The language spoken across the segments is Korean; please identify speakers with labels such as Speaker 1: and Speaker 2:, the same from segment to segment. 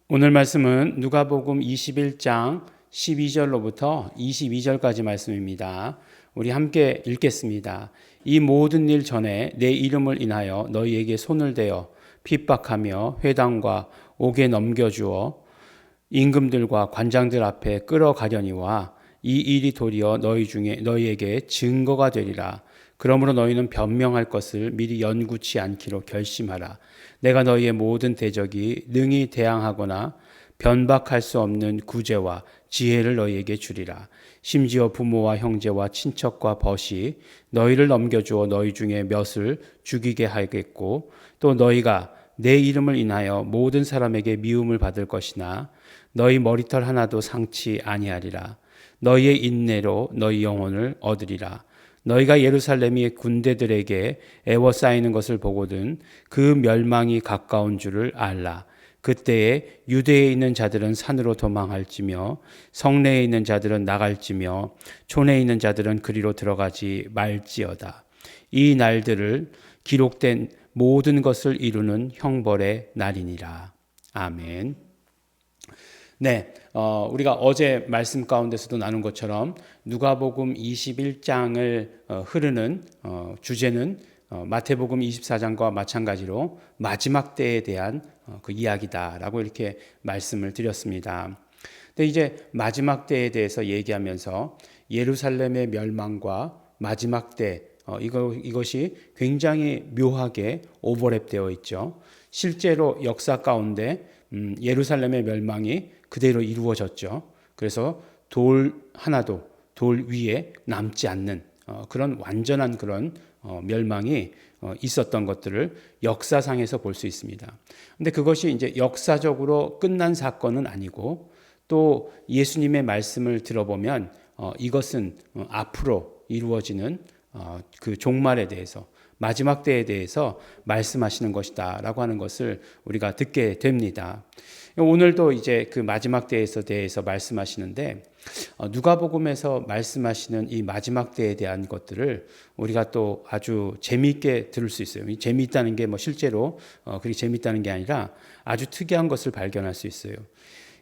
Speaker 1: 오늘 말씀은 누가복음 21장 12절로부터 22절까지 말씀입니다. 우리 함께 읽겠습니다. 이 모든 일 전에 내 이름을 인하여 너희에게 손을 대어 핍박하며 회당과 옥에 넘겨주어 임금들과 관장들 앞에 끌어가려니와 이 일이 도리어 너희에게 증거가 되리라. 그러므로 너희는 변명할 것을 미리 연구치 않기로 결심하라. 내가 너희의 모든 대적이 능히 대항하거나 변박할 수 없는 구제와 지혜를 너희에게 주리라. 심지어 부모와 형제와 친척과 벗이 너희를 넘겨주어 너희 중에 몇을 죽이게 하겠고, 또 너희가 내 이름을 인하여 모든 사람에게 미움을 받을 것이나 너희 머리털 하나도 상치 아니하리라. 너희의 인내로 너희 영혼을 얻으리라. 너희가 예루살렘이 군대들에게 애워싸이는 것을 보거든 그 멸망이 가까운 줄을 알라. 그때에 유대에 있는 자들은 산으로 도망할지며 성내에 있는 자들은 나갈지며 촌에 있는 자들은 그리로 들어가지 말지어다. 이 날들을 기록된 모든 것을 이루는 형벌의 날이니라. 아멘. 네, 우리가 어제 말씀 가운데서도 나눈 것처럼 누가복음 21장을 흐르는 주제는 마태복음 24장과 마찬가지로 마지막 때에 대한 그 이야기다라고 이렇게 말씀을 드렸습니다. 근데 이제 마지막 때에 대해서 얘기하면서 예루살렘의 멸망과 마지막 때 이것이 굉장히 묘하게 오버랩되어 있죠. 실제로 역사 가운데 예루살렘의 멸망이 그대로 이루어졌죠. 그래서 돌 하나도 돌 위에 남지 않는 그런 완전한 그런 멸망이 있었던 것들을 역사상에서 볼 수 있습니다. 근데 그것이 이제 역사적으로 끝난 사건은 아니고, 또 예수님의 말씀을 들어보면 이것은 앞으로 이루어지는 그 종말에 대해서, 마지막 때에 대해서 말씀하시는 것이다 라고 하는 것을 우리가 듣게 됩니다. 오늘도 이제 그 마지막 때에서 대해서 말씀하시는데, 누가복음에서 말씀하시는 이 마지막 때에 대한 것들을 우리가 또 아주 재미있게 들을 수 있어요. 재미있다는 게 뭐 실제로 그렇게 재미있다는 게 아니라 아주 특이한 것을 발견할 수 있어요.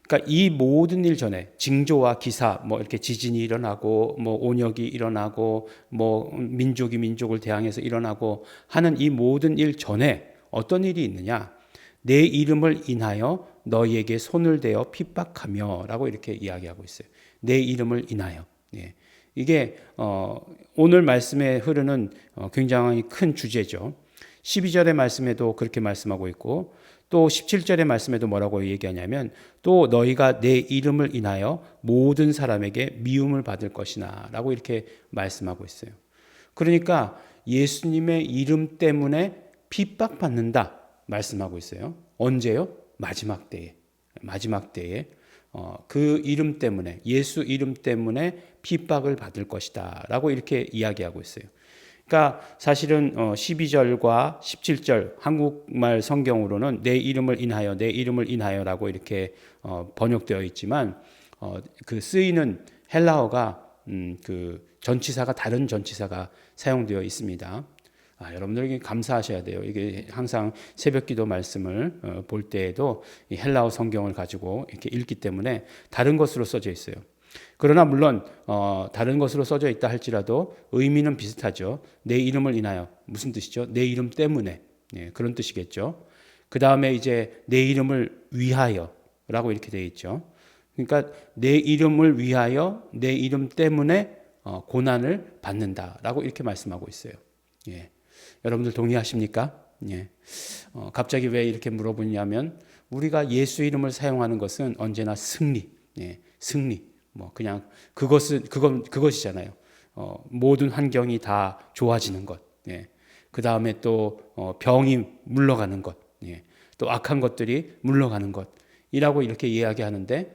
Speaker 1: 그러니까 이 모든 일 전에 징조와 기사, 뭐 이렇게 지진이 일어나고, 뭐 온역이 일어나고, 뭐 민족이 민족을 대항해서 일어나고 하는 이 모든 일 전에 어떤 일이 있느냐? 내 이름을 인하여 너희에게 손을 대어 핍박하며라고 이렇게 이야기하고 있어요. 내 이름을 인하여. 예. 이게 오늘 말씀에 흐르는 굉장히 큰 주제죠. 12절의 말씀에도 그렇게 말씀하고 있고, 또 17절의 말씀에도 뭐라고 얘기하냐면, 또 너희가 내 이름을 인하여 모든 사람에게 미움을 받을 것이나 라고 이렇게 말씀하고 있어요. 그러니까 예수님의 이름 때문에 핍박받는다 말씀하고 있어요. 언제요? 마지막 때에. 마지막 때에 그 이름 때문에, 예수 이름 때문에 핍박을 받을 것이다 라고 이렇게 이야기하고 있어요. 그러니까 사실은 12절과 17절 한국말 성경으로는 내 이름을 인하여, 내 이름을 인하여라고 이렇게 번역되어 있지만 그 쓰이는 헬라어가 그 전치사가, 다른 전치사가 사용되어 있습니다. 여러분들에게 감사하셔야 돼요. 이게 항상 새벽기도 말씀을 볼 때에도 이 헬라어 성경을 가지고 이렇게 읽기 때문에 다른 것으로 써져 있어요. 그러나 물론 다른 것으로 써져 있다 할지라도 의미는 비슷하죠. 내 이름을 인하여, 무슨 뜻이죠? 내 이름 때문에, 네, 그런 뜻이겠죠. 그 다음에 이제 내 이름을 위하여라고 이렇게 되어 있죠. 그러니까 내 이름을 위하여, 내 이름 때문에 고난을 받는다라고 이렇게 말씀하고 있어요. 예. 여러분들 동의하십니까? 예. 갑자기 왜 이렇게 물어보냐면, 우리가 예수 이름을 사용하는 것은 언제나 승리, 예, 승리. 뭐 그냥 그것이잖아요. 모든 환경이 다 좋아지는 것. 예. 그 다음에 또 병이 물러가는 것. 예. 또 악한 것들이 물러가는 것이라고 이렇게 이야기하는데,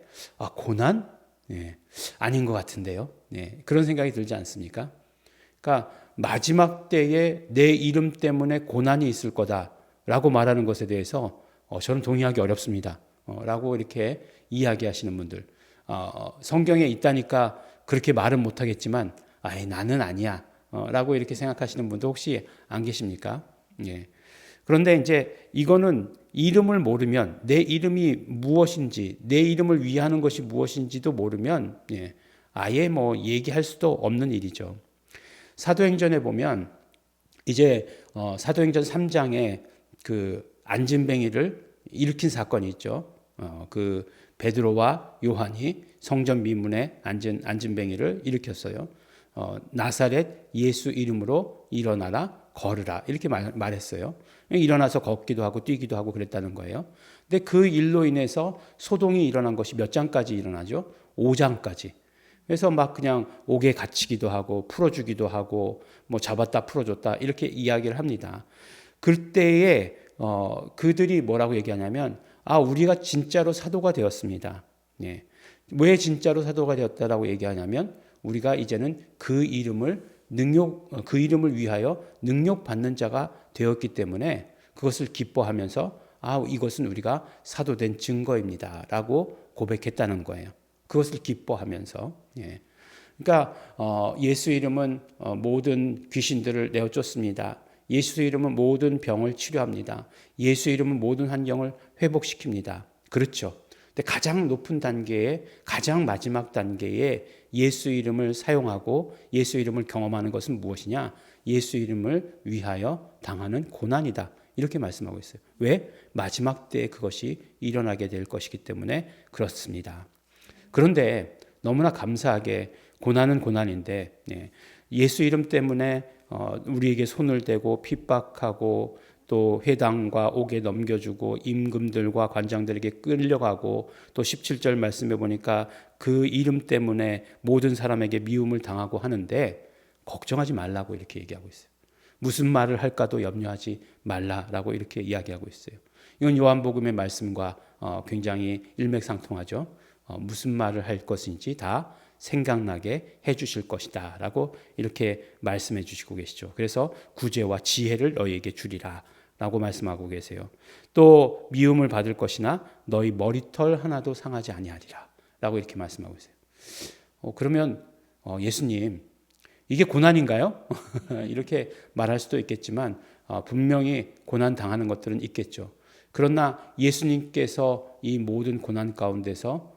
Speaker 1: 고난? 예. 아닌 것 같은데요. 예. 그런 생각이 들지 않습니까? 그러니까 마지막 때에 내 이름 때문에 고난이 있을 거다라고 말하는 것에 대해서 저는 동의하기 어렵습니다. 라고 이렇게 이야기하시는 분들, 성경에 있다니까 그렇게 말은 못하겠지만 나는 아니야 라고 이렇게 생각하시는 분도 혹시 안 계십니까? 예. 그런데 이제 이거는 이름을 모르면, 내 이름이 무엇인지, 내 이름을 위하는 것이 무엇인지도 모르면 아예 뭐 얘기할 수도 없는 일이죠. 사도행전에 보면 이제 사도행전 3장에 그 안진뱅이를 일으킨 사건이 있죠. 그 베드로와 요한이 성전 미문에 앉은 안진뱅이를 일으켰어요. 나사렛 예수 이름으로 일어나라 걸으라 이렇게 말했어요. 일어나서 걷기도 하고 뛰기도 하고 그랬다는 거예요. 근데 그 일로 인해서 소동이 일어난 것이 몇 장까지 일어나죠? 5장까지. 그래서 막 그냥 옥에 갇히기도 하고 풀어주기도 하고 뭐 잡았다 풀어줬다 이렇게 이야기를 합니다. 그때에 그들이 뭐라고 얘기하냐면 우리가 진짜로 사도가 되었습니다. 왜 진짜로 사도가 되었다라고 얘기하냐면 우리가 이제는 그 이름을 위하여 능력 받는 자가 되었기 때문에 그것을 기뻐하면서 이것은 우리가 사도된 증거입니다라고 고백했다는 거예요. 그것을 기뻐하면서. 그러니까 예수 이름은 모든 귀신들을 내어 쫓습니다. 예수 이름은 모든 병을 치료합니다. 예수 이름은 모든 환경을 회복시킵니다. 그렇죠. 근데 가장 높은 단계에 가장 마지막 단계에 예수 이름을 사용하고 예수 이름을 경험하는 것은 무엇이냐? 예수 이름을 위하여 당하는 고난이다. 이렇게 말씀하고 있어요. 왜? 마지막 때에 그것이 일어나게 될 것이기 때문에 그렇습니다. 그런데 너무나 감사하게 고난은 고난인데 예수 이름 때문에 우리에게 손을 대고 핍박하고 또 회당과 옥에 넘겨주고 임금들과 관장들에게 끌려가고 또 17절 말씀해 보니까 그 이름 때문에 모든 사람에게 미움을 당하고 하는데 걱정하지 말라고 이렇게 얘기하고 있어요. 무슨 말을 할까도 염려하지 말라라고 이렇게 이야기하고 있어요. 이건 요한복음의 말씀과 굉장히 일맥상통하죠. 무슨 말을 할 것인지 다 생각나게 해주실 것이다 라고 이렇게 말씀해 주시고 계시죠. 그래서 구제와 지혜를 너희에게 주리라 라고 말씀하고 계세요. 또 미움을 받을 것이나 너희 머리털 하나도 상하지 아니하리라 라고 이렇게 말씀하고 있어요. 그러면 예수님 이게 고난인가요? 이렇게 말할 수도 있겠지만 분명히 고난 당하는 것들은 있겠죠. 그러나 예수님께서 이 모든 고난 가운데서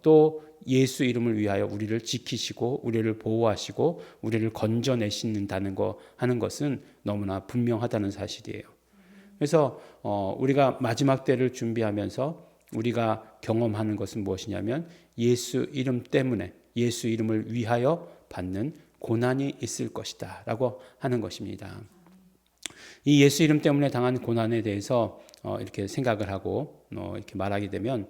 Speaker 1: 또 예수 이름을 위하여 우리를 지키시고 우리를 보호하시고 우리를 건져내신다는 거 하는 것은 너무나 분명하다는 사실이에요. 그래서 우리가 마지막 때를 준비하면서 우리가 경험하는 것은 무엇이냐면 예수 이름 때문에 예수 이름을 위하여 받는 고난이 있을 것이다 라고 하는 것입니다. 이 예수 이름 때문에 당한 고난에 대해서 이렇게 생각을 하고 이렇게 말하게 되면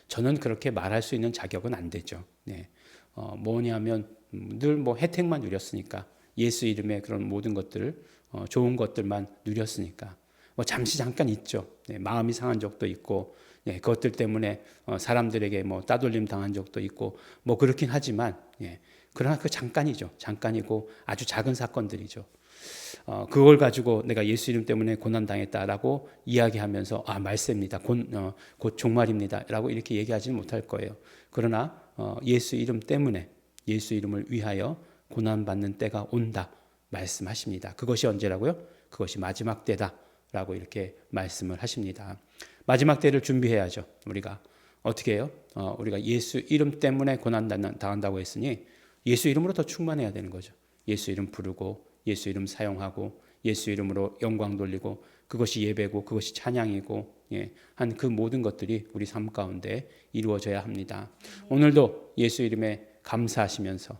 Speaker 1: 저는 그렇게 말할 수 있는 자격은 안 되죠. 뭐냐면 늘 뭐 혜택만 누렸으니까 예수 이름의 그런 모든 것들 좋은 것들만 누렸으니까 뭐 잠시 잠깐 있죠. 마음이 상한 적도 있고 그것들 때문에 사람들에게 뭐 따돌림 당한 적도 있고 뭐 그렇긴 하지만 그러나 그 잠깐이죠. 잠깐이고 아주 작은 사건들이죠. 그걸 가지고 내가 예수 이름 때문에 고난당했다라고 이야기하면서 말세입니다. 곧 종말입니다. 라고 이렇게 얘기하지는 못할 거예요. 그러나 예수 이름 때문에 예수 이름을 위하여 고난받는 때가 온다 말씀하십니다. 그것이 언제라고요? 그것이 마지막 때다 라고 이렇게 말씀을 하십니다. 마지막 때를 준비해야죠. 우리가 어떻게 해요? 우리가 예수 이름 때문에 고난 당한다고 했으니 예수 이름으로 더 충만해야 되는 거죠. 예수 이름 부르고 예수 이름 사용하고 예수 이름으로 영광 돌리고 그것이 예배고 그것이 찬양이고 한 그 모든 것들이 우리 삶 가운데 이루어져야 합니다. 오늘도 예수 이름에 감사하시면서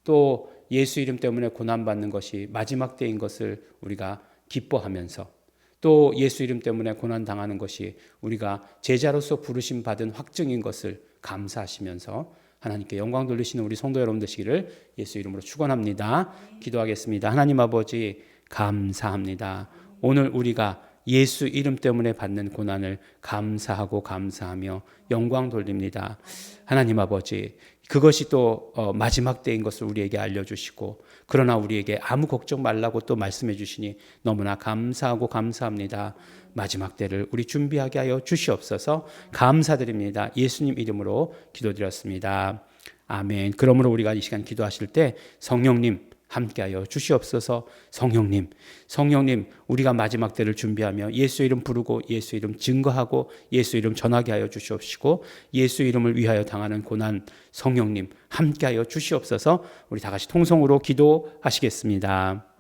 Speaker 1: 또 예수 이름 때문에 고난받는 것이 마지막 때인 것을 우리가 기뻐하면서 또 예수 이름 때문에 고난당하는 것이 우리가 제자로서 부르심 받은 확증인 것을 감사하시면서 하나님께 영광 돌리시는 우리 성도 여러분 되시기를 예수 이름으로 축원합니다. 기도하겠습니다. 하나님 아버지 감사합니다. 오늘 우리가 예수 이름 때문에 받는 고난을 감사하고 감사하며 영광 돌립니다. 하나님 아버지 그것이 또 마지막 때인 것을 우리에게 알려주시고 그러나 우리에게 아무 걱정 말라고 또 말씀해 주시니 너무나 감사하고 감사합니다. 마지막 때를 우리 준비하게 하여 주시옵소서. 감사드립니다. 예수님 이름으로 기도드렸습니다. 아멘. 그러므로 우리가 이 시간 기도하실 때 성령님 함께하여 주시옵소서. 성령님 우리가 마지막 때를 준비하며 예수 이름 부르고 예수 이름 증거하고 예수 이름 전하게 하여 주시옵시고 예수 이름을 위하여 당하는 고난 성령님 함께하여 주시옵소서. 우리 다 같이 통성으로 기도하시겠습니다.